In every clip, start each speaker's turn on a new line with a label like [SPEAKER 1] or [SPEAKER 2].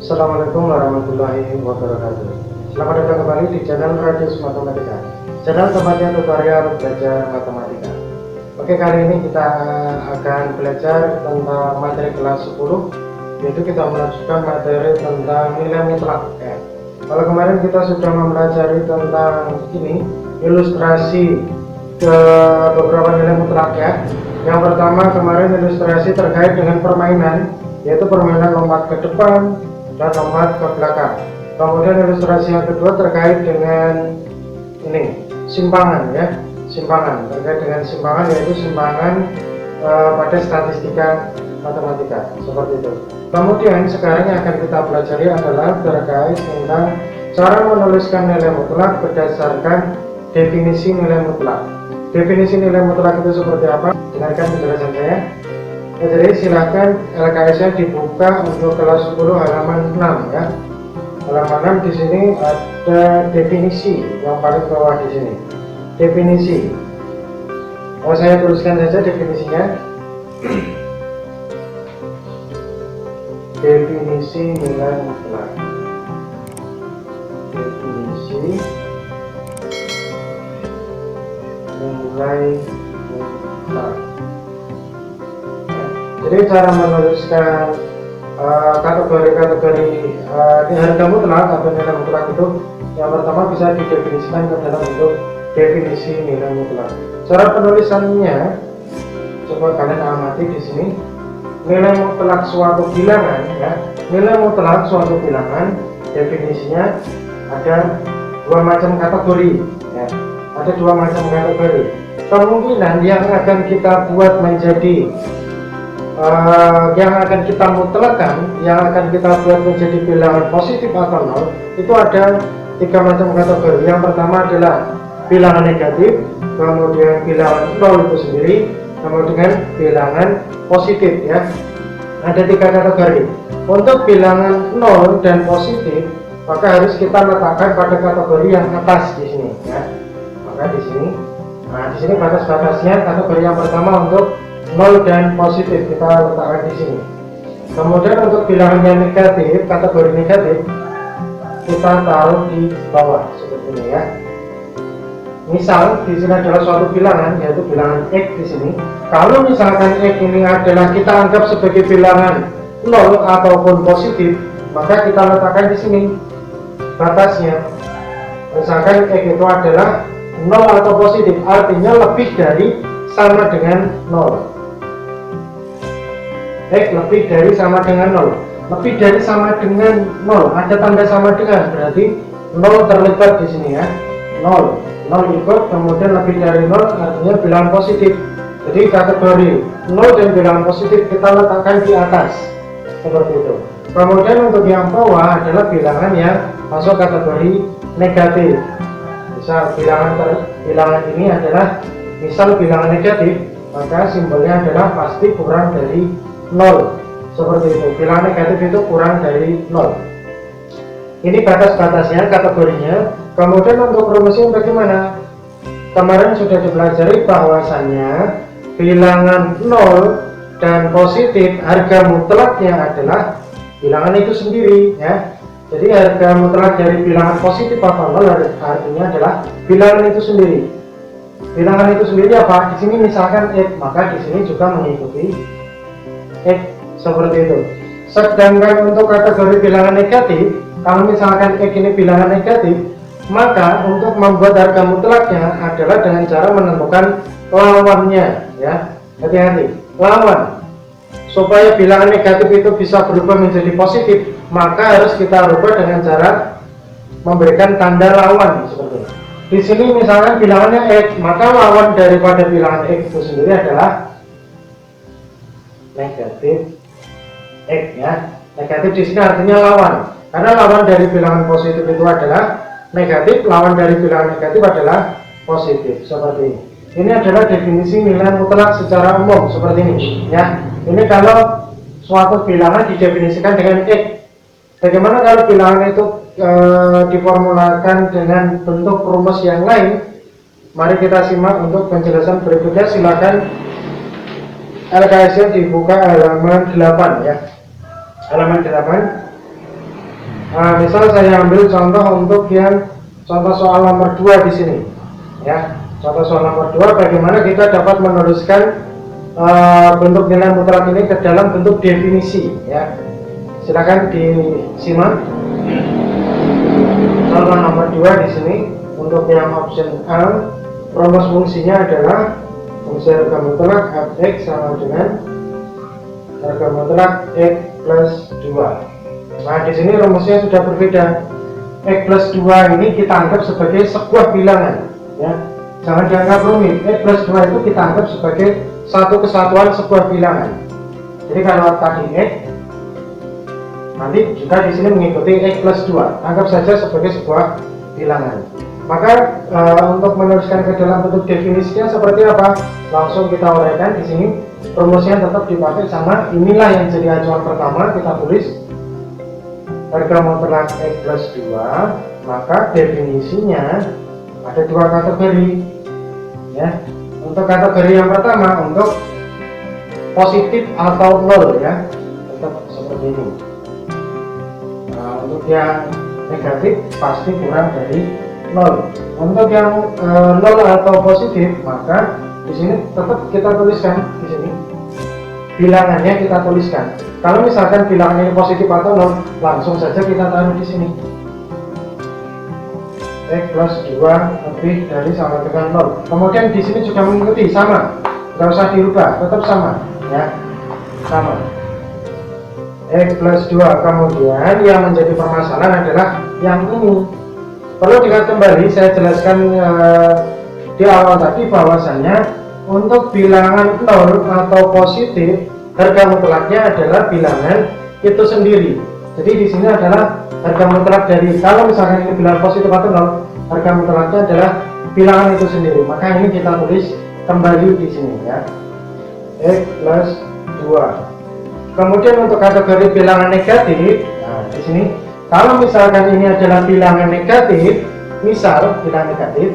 [SPEAKER 1] Assalamualaikum warahmatullahi wabarakatuh. Selamat datang kembali di channel Radius Matematika, channel tempatnya tutorial belajar matematika. Oke, kali ini kita akan belajar tentang materi kelas 10, yaitu kita melanjutkan materi tentang nilai mutlak. Kalau kemarin kita sudah mempelajari tentang ini, ilustrasi ke beberapa nilai mutlak ya. Yang pertama kemarin ilustrasi terkait dengan permainan, yaitu permainan lompat ke depan dan lompat ke belakang. Kemudian ilustrasi yang kedua terkait dengan ini, simpangan ya, simpangan, terkait dengan simpangan, yaitu simpangan pada statistika matematika, seperti itu. Kemudian sekarang yang akan kita pelajari adalah terkait tentang cara menuliskan nilai mutlak berdasarkan definisi nilai mutlak. Definisi nilai mutlak itu seperti apa? Dengarkan penjelasan saya. Jadi silakan LKS-nya dibuka untuk kelas 10 halaman 6 ya. Halaman 6 di sini ada definisi yang paling bawah di sini. Definisi. Saya tuliskan saja definisinya. Definisi nilai mutlak. Definisi nilai mutlak. Jadi cara menuliskan kategori-kategori harga mutlak atau nilai mutlak itu yang pertama bisa didefinisikan ke dalam bentuk definisi nilai mutlak. Cara penulisannya coba kalian amati di sini. Nilai mutlak suatu bilangan ya. Nilai mutlak suatu bilangan definisinya ada dua macam kategori ya. Ada dua macam kategori. Kemungkinan yang akan kita buat menjadi yang akan kita mutlakkan, yang akan kita buat menjadi bilangan positif atau nol, itu ada tiga macam kategori. Yang pertama adalah bilangan negatif, kemudian bilangan nol itu sendiri, kemudian bilangan positif ya. Ada tiga kategori. Untuk bilangan nol dan positif, maka harus kita letakkan pada kategori yang atas di sini ya. Maka di sini, nah di sini batas-batasnya kategori yang pertama untuk 0 dan positif kita letakkan di sini. Kemudian untuk bilangan yang negatif, kategori negatif kita taruh di bawah seperti ini ya. Misal di sini adalah suatu bilangan, yaitu bilangan x di sini. Kalau misalkan x ini adalah kita anggap sebagai bilangan 0 ataupun positif, maka kita letakkan di sini batasnya. Misalkan x itu adalah 0 atau positif, artinya lebih dari sama dengan 0. X lebih dari sama dengan 0. Lebih dari sama dengan 0, ada tanda sama dengan, berarti 0 terlibat di sini ya. 0 ikut, kemudian lebih dari 0 artinya bilangan positif. Jadi kategori 0 dan bilangan positif kita letakkan di atas seperti itu. Kemudian untuk yang bawah adalah bilangan yang masuk kategori negatif. Misal bilangan ini adalah misal bilangan negatif, maka simbolnya adalah pasti kurang dari 0 seperti itu. Bilangan negatif itu kurang dari 0. Ini batas-batasnya, kategorinya. Kemudian untuk rumusnya bagaimana? Kemarin sudah dipelajari bahwasannya bilangan 0 dan positif harga mutlaknya adalah bilangan itu sendiri ya. Jadi harga mutlak dari bilangan positif atau 0 artinya adalah bilangan itu sendiri. Bilangan itu sendiri apa? Di sini misalkan x, maka di sini juga mengikuti x seperti itu. Sedangkan untuk kategori bilangan negatif, kalau misalkan x ini bilangan negatif, maka untuk membuat harga mutlaknya adalah dengan cara menentukan lawannya ya. Hati-hati, lawan. Supaya bilangan negatif itu bisa berubah menjadi positif, maka harus kita rubah dengan cara memberikan tanda lawan seperti itu. Di sini misalkan bilangannya x, maka lawan daripada bilangan x itu sendiri adalah negatif x ya. Negatif di sini artinya lawan, karena lawan dari bilangan positif itu adalah negatif, lawan dari bilangan negatif adalah positif seperti ini. Ini adalah definisi nilai mutlak secara umum seperti ini ya. Ini kalau suatu bilangan didefinisikan dengan x. Bagaimana kalau bilangan itu diformulakan dengan bentuk rumus yang lain? Mari kita simak untuk penjelasan berikutnya. Silakan LKS-nya dibuka halaman 8 ya. Halaman 8. Nah, misal saya ambil contoh untuk yang contoh soal nomor 2 di sini. Ya, contoh soal nomor 2, bagaimana kita dapat menuliskan bentuk nilai mutlak ini ke dalam bentuk definisi. Ya, silakan disimak. Contoh nomor 2 di sini untuk yang option A, rumus fungsinya adalah fungsi harga mutlak fx sama dengan harga mutlak x plus 2. Nah, di sini rumusnya sudah berbeda. X plus 2 ini kita anggap sebagai sebuah bilangan, ya. Jangan dianggap rumit. X plus 2 itu kita anggap sebagai satu kesatuan sebuah bilangan. Jadi kalau tadi X, nanti juga di sini mengikuti X plus 2. Anggap saja sebagai sebuah bilangan. Maka untuk menuliskan ke dalam bentuk definisinya seperti apa? Langsung kita uraikan di sini. Rumusnya tetap dipakai sama. Inilah yang jadi acuan pertama, kita tulis harga mutlak X plus 2, maka definisinya ada dua kategori, ya. Untuk kategori yang pertama, untuk positif atau nol, ya, tetap seperti ini. Nah, untuk yang negatif pasti kurang dari nol. Untuk yang nol atau positif, maka di sini tetap kita tuliskan di sini bilangannya, kita tuliskan. Kalau misalkan bilangan ini positif atau nol, langsung saja kita taruh di sini. X plus 2 lebih dari sama dengan 0. Kemudian di sini juga mengikuti sama, nggak usah dirubah, tetap sama, ya, sama. X plus 2. Kemudian yang menjadi permasalahan adalah yang ini. Perlu diingat kembali, saya jelaskan di awal tadi bahwasannya untuk bilangan 0 atau positif, harga mutlaknya adalah bilangan itu sendiri. Jadi di sini adalah harga mutlak dari, kalau misalkan ini bilangan positif atau nol, harga mutlaknya adalah bilangan itu sendiri. Maka ini kita tulis kembali di sini, ya, X plus 2. Kemudian untuk kategori bilangan negatif, nah di sini kalau misalkan ini adalah bilangan negatif, misal bilangan negatif,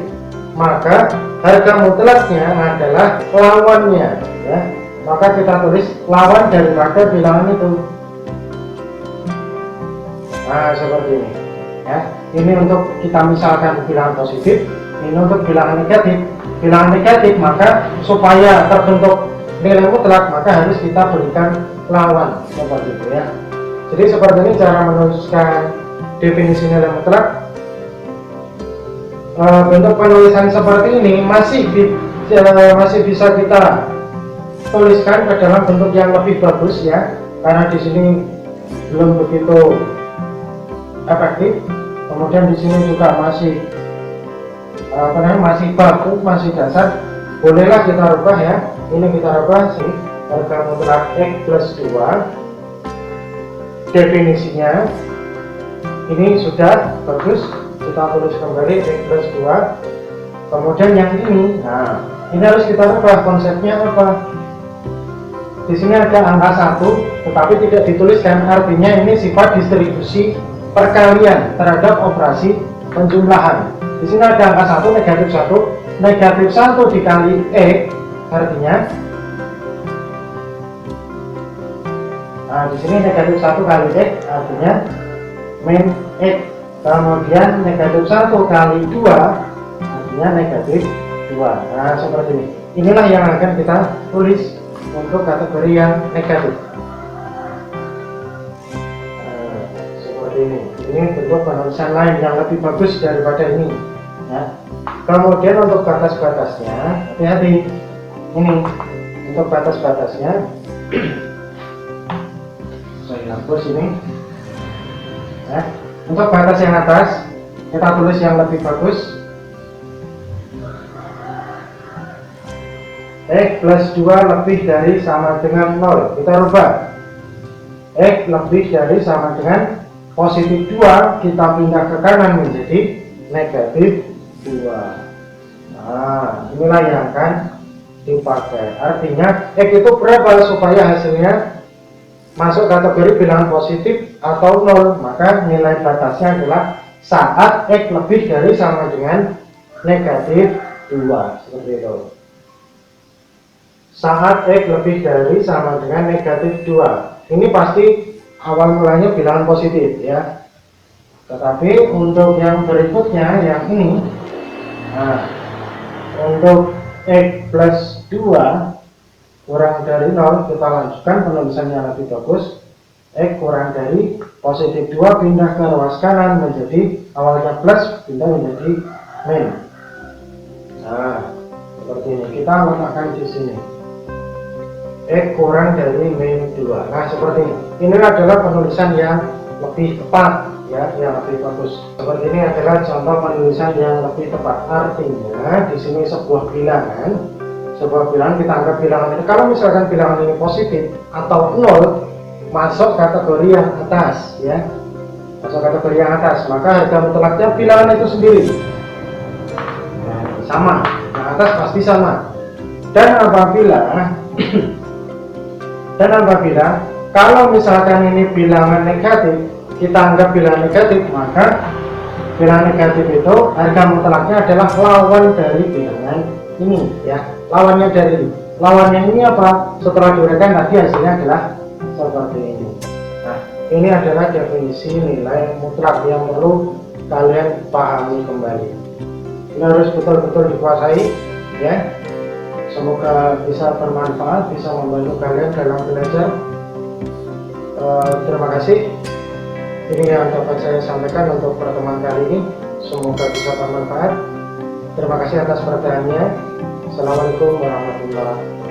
[SPEAKER 1] maka harga mutlaknya adalah lawannya, ya. Maka kita tulis lawan daripada bilangan itu. Nah, seperti ini, ya. Ini untuk kita misalkan bilangan positif, ini untuk bilangan negatif. Bilangan negatif, maka supaya terbentuk nilai mutlak, maka harus kita berikan lawan, seperti itu, ya. Jadi seperti ini cara menuliskan definisi nilai mutlak. Bentuk penulisan seperti ini masih bisa kita tuliskan ke dalam bentuk yang lebih bagus, ya, karena di sini belum begitu efektif. Kemudian di sini juga masih masih baku, masih dasar. Bolehlah kita rubah, ya. Ini kita rubah sih, harga mutlak X plus 2 definisinya ini sudah bagus, kita tulis kembali X plus 2. Kemudian yang ini, nah ini harus kita rubah konsepnya apa. Di sini ada angka 1 tetapi tidak dituliskan, artinya ini sifat distribusi perkalian terhadap operasi penjumlahan. Di sini ada angka 1, negatif 1 dikali X, artinya, nah di sini negatif 1 kali X artinya min X. Kemudian negatif 1 kali 2 artinya negatif 2. Nah seperti ini. Inilah yang akan kita tulis untuk kategori yang negatif. Seperti ini. Ini bentuk penulisan lain yang lebih bagus daripada ini, ya. Kemudian untuk batas-batasnya, hati-hati. Ini untuk batas-batasnya saya hapus ini, ya. Untuk batas yang atas kita tulis yang lebih bagus, X plus 2 lebih dari sama dengan 0. Kita rubah, X lebih dari sama dengan positif 2, kita pindah ke kanan menjadi negatif 2. Nah inilah yang akan dipakai. Artinya X itu berapa supaya hasilnya masuk kategori bilangan positif atau 0, maka nilai batasnya adalah saat X lebih dari sama dengan negatif 2, seperti itu. Saat X lebih dari sama dengan negatif 2, ini pasti awal mulanya bilangan positif, ya. Tetapi untuk yang berikutnya, yang ini, nah, untuk X plus 2 kurang dari 0, kita lanjutkan penulisannya lebih bagus. X kurang dari positif 2 pindah ke ruas kanan menjadi awalnya plus pindah menjadi min. Nah, seperti ini. Kita letakkan di sini. X kurang dari min 2. Nah, seperti ini. Ini adalah penulisan yang lebih tepat, ya, yang lebih bagus. Seperti ini adalah contoh penulisan yang lebih tepat. Artinya di sini sebuah bilangan kita anggap bilangan ini, kalau misalkan bilangan ini positif atau 0, masuk kategori yang atas, ya, masuk kategori yang atas, maka harga mutlaknya bilangan itu sendiri, nah, sama, yang atas pasti sama. Dan apabila kalau misalkan ini bilangan negatif, kita anggap bilangan negatif, maka bilangan negatif itu harga mutlaknya adalah lawan dari bilangan ini, ya, lawannya ini apa? Setelah diuraikan tadi hasilnya adalah seperti ini. Nah, ini adalah definisi nilai mutlak yang perlu kalian pahami kembali. Ini harus betul-betul dikuasai, ya. Semoga bisa bermanfaat, bisa membantu kalian dalam belajar. Terima kasih. Ini yang dapat saya sampaikan untuk pertemuan kali ini. Semoga bisa bermanfaat. Terima kasih atas perhatiannya. Assalamualaikum warahmatullahi wabarakatuh.